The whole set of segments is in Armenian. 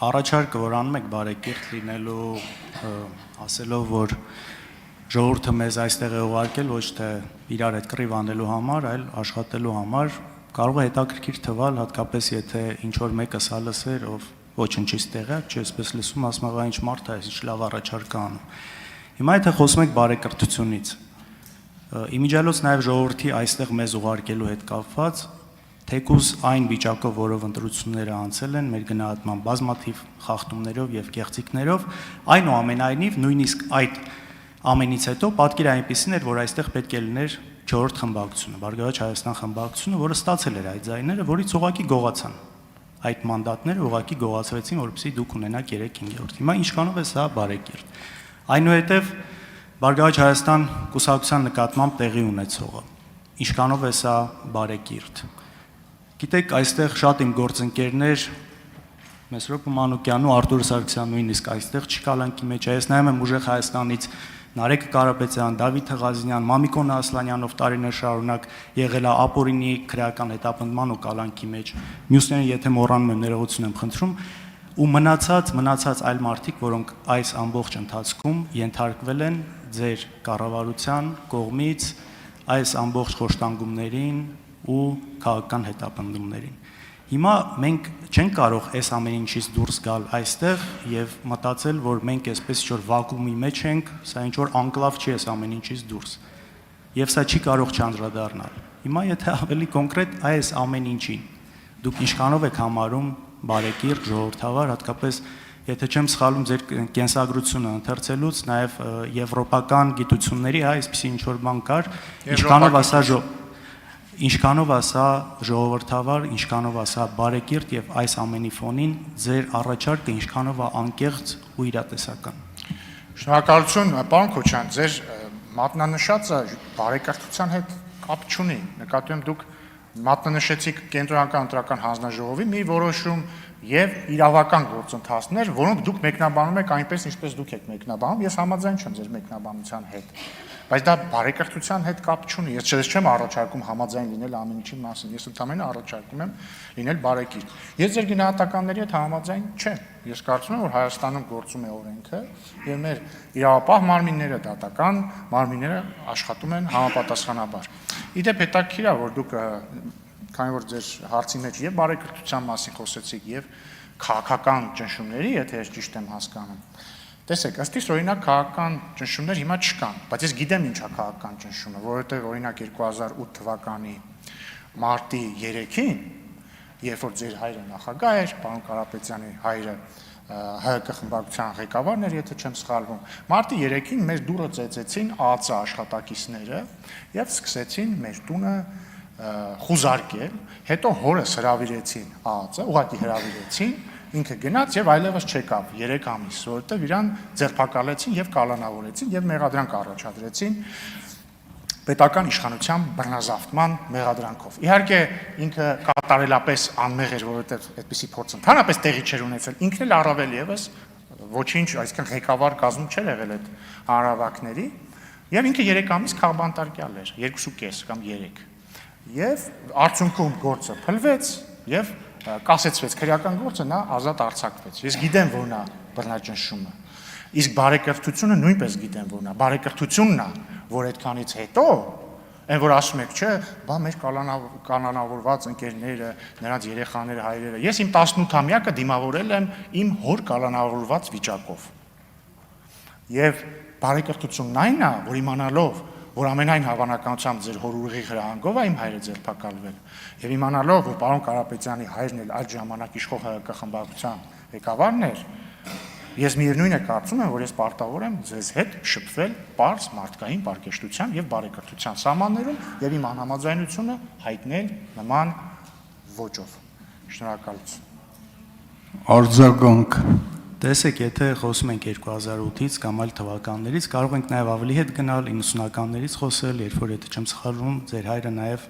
առաջարկը, որ անում եք բարեկիրթ լինելու, ասելով, որ ժողովուրդը մեզ այստեղ է ուղարկել ոչ թե իրար հետ կռիվ անելու համար, այլ աշխատելու համար, կարող է հետաքրքիր թվալ, հատկապես եթե ինչ-որ մեկը սա լսեր, ով ոչնչից տեղյակ չէ, այսպես լսում, ասում աղա ինչ մարդ է, ինչ լավ առաջարկ է անում։ Հիմա եթե խոսում եք բարեկրթությունից, իմիջիալոց նաև ժողովրդի այստեղ մեզ ուղարկելու հետ կապված, թեկուզ այն վիճակով, որով ընտրությունները անցել են, մեր գնահատման բազմաթիվ խախտումներով եւ կեղծիքներով, այնուամենայնիվ նույնիսկ այդ ամենից հետո պատկերը այնպեսին էր, որ այստեղ պետք է լիներ 4-րդ խմբակցությունը, Բարգավաճ Հայաստան խմբակցությունը, որը ստացել էր այդ ձայները, որից ուղղակի գողացան։ Այդ մանդատները ուղղակի գողացվեցին, որպեսզի դուք ունենաք 3/5։ Հիմա ինչքանով է սա բարեկիրթ։ Այնուհետև Բարգավաճ Հայաստան կուսակցության նկատմամբ տեղի ունեցողը։ Ինչքանով է սա բարեկիրթ։ Գիտեք, այստեղ շատ իմ գործընկերներ Մեսրոպ Մանուկյանն ու Արտուր Սարգսյանն նույնիսկ այստեղ չկալանքի մեջ է։ Ես նայում եմ ուժեղ Հայաստանից Նարեկ Կարապետյան, Դավիթ Ղազինյան, Մամիկոն Ասլանյանով տարիներ շարունակ եղել է ապօրինի քրեական հետապնդման ու կալանքի մեջ։ Մյուսները, եթե մոռանում եմ, ներողություն եմ խնդրում, ու մնացած այլ մարդիկ, որոնք այս ամբողջ ընթացքում ենթարկվել են ձեր կառավարության կողմից այս ամբողջ խոշտանգումներին ու քաղաքական հետապնդումներին։ Հիմա մենք չենք կարող այս ամեն ինչից դուրս գալ այստեղ եւ մտածել, որ մենք այսպես ինչ-որ վակուումի մեջ ենք, սա ինչ-որ անկլավ չի այս ամեն ինչից դուրս։ Եվ սա չի կարող չանդրադառնալ։ Հիմա եթե ավելի կոնկրետ այս ամեն ինչին դուք ինչքանով եք համարում բարեկիրթ, ժողովրդավար, հատկապես եթե չեմ սխալվում ձեր կենսագրությունը ընթերցելուց, նաեւ եվրոպական գիտությունների, այսպեսի ինչ-որ բան կար, Ինչքանով ասա ժողովրդավար, ինչքանով ասա բարեկիրթ եւ այս ամենի ֆոնին ձեր առաջարկը ինչքանով է անկեղծ ու իրատեսական։ Շնորհակալություն, պարոն Քոչյան, ձեր մատնանշածը բարեկրթության հետ կապ չունի։ Նկատի ունեմ դուք մատնանշեցիք կենտրոնական ընտրական հանձնաժողովի մի որոշում եւ իրավական գործընթացներ, որոնք դուք մեկնաբանում եք այնպես, ինչպես դուք եք մեկնաբանում, ես համաձայն չեմ ձեր մեկնաբանության հետ։ Բայց դա բարեկրթության հետ կապ չունի։ Ես չեմ առաջարկում համաձայն լինել ամեն ինչի մասին։ Ես ընդհանրապես առաջարկում եմ լինել բարեկիրթ։ Ես ձեր գնահատականների հետ համաձայն չեմ։ Ես կարծում եմ, որ Հայաստանում գործում է օրենքը եւ մեր իրավապահ մարմինները, դատական մարմինները աշխատում են համապատասխանաբար։ Իդեպ հետաքրքիր է, որ դուք քանի որ ձեր հարցի մեջ եւ բարեկրթության մասին խոսեցիք եւ քաղաքական ճնշումների, եթե ես ճիշտ եմ հասկանում։ Տեսեք, ըստ իս օրինակ քաղաքական ճնշումներ հիմա չկան, բայց ես գիտեմ ինչ է քաղաքական ճնշումը, որովհետև օրինակ 2008 թվականի մարտի 3-ին, երբ որ ձեր հայրը նախագահ էր, պարոն Կարապետյանի հայրը ՀՀԿ խմբակցության ղեկավարն էր, եթե չեմ սխալվում, մարտի 3-ին մեր դուռը ծեծեցին ԱԱԾ աշխատակիցները եւ սկսեցին մեր տունը խուզարկել, հետո հորս հրավիրեցին ԱԱԾ, ուղղակի հրավիրեցին, ինքը գնաց եւ այլևս չեկավ 3 ամիս, որովհետեւ իրան ձերբակալեցին եւ կալանավորեցին եւ մեղադրանք առաջադրեցին պետական իշխանության բռնազավթման մեղադրանքով։ Իհարկե ինքը կատարելապես անմեղ էր, որովհետեւ այդպիսի փորձ ընդհանրապես տեղի չէր ունեցել, ինքն էլ առավել եւս ոչինչ, այսինքն ղեկավար կազմում չէր եղել այդ հանրավակների եւ ինքը 3 ամիս քաղբանտարկյալ էր, 2.5 կամ 3։ Եվ արդյունքում գործը փլվեց եւ կասեցվեց քրեական գործը, նա ազատ արձակվեց։ Ես գիտեմ, որ նա բռնաճնշում է։ Իսկ բարեկրթությունը նույնպես գիտեմ, որ նա բարեկրթությունն է, որ այդքանից հետո, այն որ ասում եք, չէ, բա մեր կանանավորված ընկերները, նրանց երեխաները, հայրերը, ես իմ 18-ամյակը դիմավորել եմ իմ հոր կանանավորված վիճակով։ Եվ բարեկրթությունն այն է, որ իմանալով որ ամենայն հավանականությամբ ձեր հոր ուղիղ հրահանգով է իմ հայրը ձերբակալվել եւ իմանալով որ պարոն Կարապետյանի հայրն էլ այդ ժամանակ իշխող ՀՀԿ խմբակցության ղեկավարն էր ես միևնույն է կարծում եմ որ ես պարտավոր եմ ձեզ հետ շփվել པարզ մարդկային պարկեշտության եւ բարեկրթության սահմաններում եւ իմ անհամաձայնությունը հայտնել նման ոճով շնորհակալություն արձագանք Տեսեք, եթե խոսում ենք 2008-ից կամ այլ թվականներից, կարող ենք նաև ավելի հետ գնալ 90-ականներից խոսել, երբ որ եթե չեմ սխալվում, ձեր հայրը նաև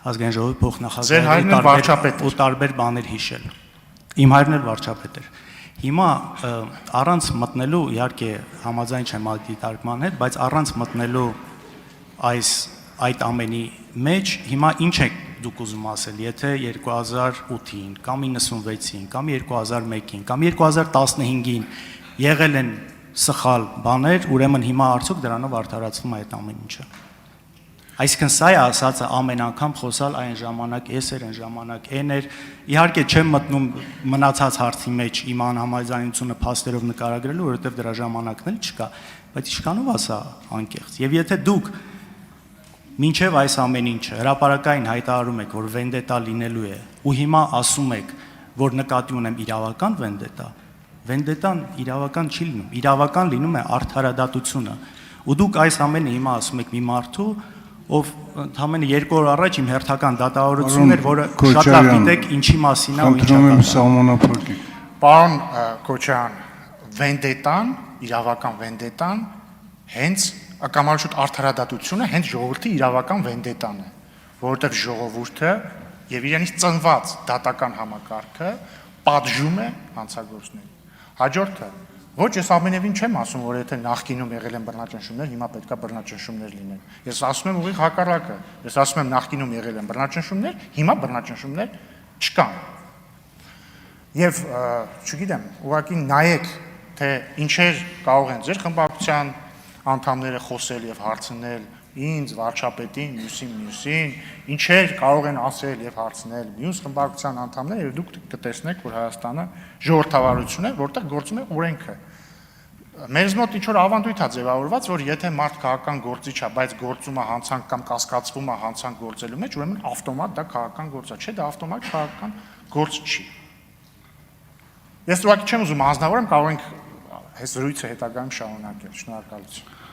ազգային ժողովի փոխնախագահ ու տարբեր բաներ հիշել։ Իմ հայրն էլ վարչապետ էր։ Հիմա առանց մտնելու, իհարկե համաձայն չեմ այդ դիտարկման հետ, բայց առանց մտնելու այդ ամենի մեջ հիմա ինչ եք դուք ուզում ասել, եթե 2008-ին կամ 96-ին կամ 2001-ին կամ 2015-ին եղել են սխալ բաներ, ուրեմն հիմա արդյոք դրանով արդարացվում է այդ ամեն ինչը։ Այսինքն սա է ասածը ամեն անգամ խոսալ այն ժամանակ S էր, այն ժամանակ N էր։ Իհարկե չեմ մտնում մնացած հարցի մեջ իմ անհամաձայնությունը փաստերով նկարագրելու, որովհետև դրա ժամանակն էլ չկա, բայց ինչքանով ասա անկեղծ։ Եվ եթե դուք մինչև այս ամեն ինչը հրապարակային հայտարարում եք, որ վենդետա լինելու է, ու հիմա ասում եք, որ նկատի ունեմ իրավական վենդետան իրավական չի լինում, իրավական լինում է արդարադատությունը։ Ու դուք այս ամենը հիմա ասում եք մի մարդու, ով ընդամենը 2 օր առաջ իմ հերթական դատավորությունն էր, որը շատ լավ գիտեք ինչի մասին է ու ինչա կատարվում։ Պարոն Քոչարյան, վենդետան, իրավական վենդետան հենց ակամարշուտ արդարադատությունը հենց ժողովրդի իրավական վենդետան է, որովհետև ժողովուրդը եւ իրենից ծնված դատական համակարգը պատժում է հանցագործներին։ Հաջորդը ոչ, ես ամենևին չեմ ասում, որ եթե նախկինում եղել են բռնաճնշումներ, հիմա պետքա բռնաճնշումներ լինեն։ Ես ասում եմ ուղիղ հակառակը։ Ես ասում եմ նախկինում եղել են բռնաճնշումներ, հիմա բռնաճնշումներ չկան։ Եվ, չգիտեմ, ուղղակի նայեք, թե ինչեր կարող են ձեր խմբակցության անդամները խոսել եւ հարցնել ինձ, վարչապետին, մյուսին, ինչեր կարող են ասել եւ հարցնել մյուս խմբակցության անդամները, եւ դուք կտեսնեք, որ Հայաստանը ժողովրդավարություն է, որտեղ գործում է օրենքը։ Մեզ մոտ ինչ-որ ավանդույթ է ձևավորված, որ եթե մարդ քաղաքական գործիչ է, բայց գործում է հանցանք կամ կասկածվում է հանցանք գործելու մեջ, ուրեմն ավտոմատ դա քաղաքական գործ է, չէ, դա ավտոմատ քաղաքական գործ չի։ Ես ուղղակի չեմ ուզում հանձնավորեմ, կարող ենք այս զրույցը հետագայում շարունակել։ Շնորհակալություն։